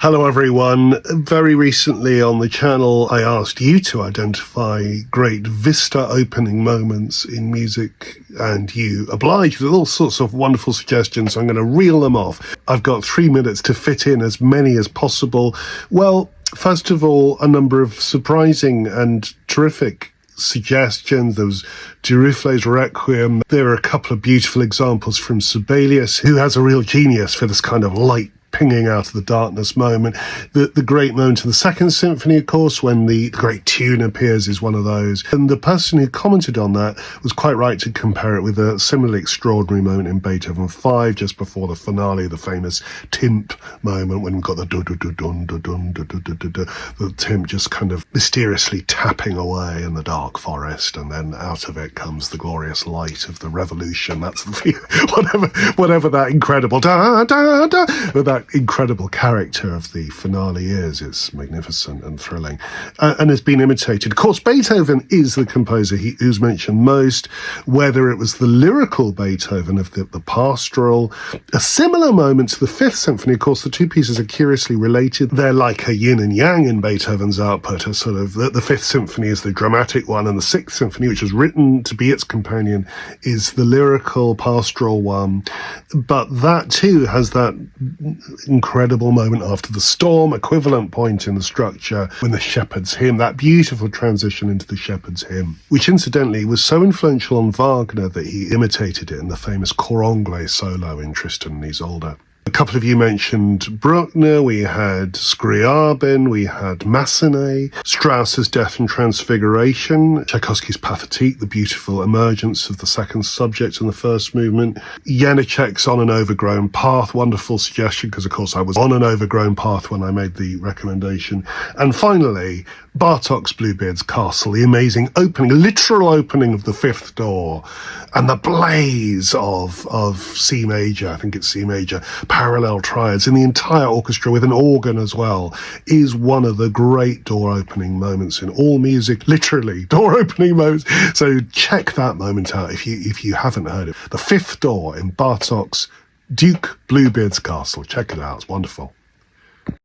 Hello everyone. Very recently on the channel I asked you to identify great Vista opening moments in music, and you obliged with all sorts of wonderful suggestions. I'm going to reel them off. I've got 3 minutes to fit in as many as possible. Well, first of all, a number of surprising and terrific suggestions. There was Duruflé's Requiem. There are a couple of beautiful examples from Sibelius, who has a real genius for this kind of light pinging out of the darkness moment. The great moment in the Second Symphony, of course, when the great tune appears, is one of those. And the person who commented on that was quite right to compare it with a similarly extraordinary moment in Beethoven 5, just before the finale, the famous timp moment, when we've got the the timp just kind of mysteriously tapping away in the dark forest, and then out of it comes the glorious light of the revolution. That's whatever that incredible that incredible character of the finale is. It's magnificent and thrilling, and has been imitated. Of course, Beethoven is the composer who's mentioned most, whether it was the lyrical Beethoven of the pastoral, a similar moment to the Fifth Symphony. Of course, the two pieces are curiously related. They're like a yin and yang in Beethoven's output. A sort of the Fifth Symphony is the dramatic one, and the Sixth Symphony, which was written to be its companion, is the lyrical pastoral one. But that too has that incredible moment after the storm, equivalent point in the structure, when the shepherd's hymn, that beautiful transition into the shepherd's hymn, which incidentally was so influential on Wagner that he imitated it in the famous Cor Anglais solo in Tristan and Isolde. A couple of you mentioned Bruckner, we had Scriabin, we had Massenet, Strauss's Death and Transfiguration, Tchaikovsky's Pathétique, the beautiful emergence of the second subject in the first movement, Janáček's On an Overgrown Path, wonderful suggestion, because of course I was on an overgrown path when I made the recommendation. And finally, Bartók's Bluebeard's Castle, the amazing opening, literal opening of the fifth door, and the blaze of C major, I think it's C major, parallel triads in the entire orchestra with an organ as well, is one of the great door opening moments in all music, literally door opening moments. So check that moment out if you haven't heard it. The fifth door in Bartók's Duke Bluebeard's Castle. Check it out, it's wonderful.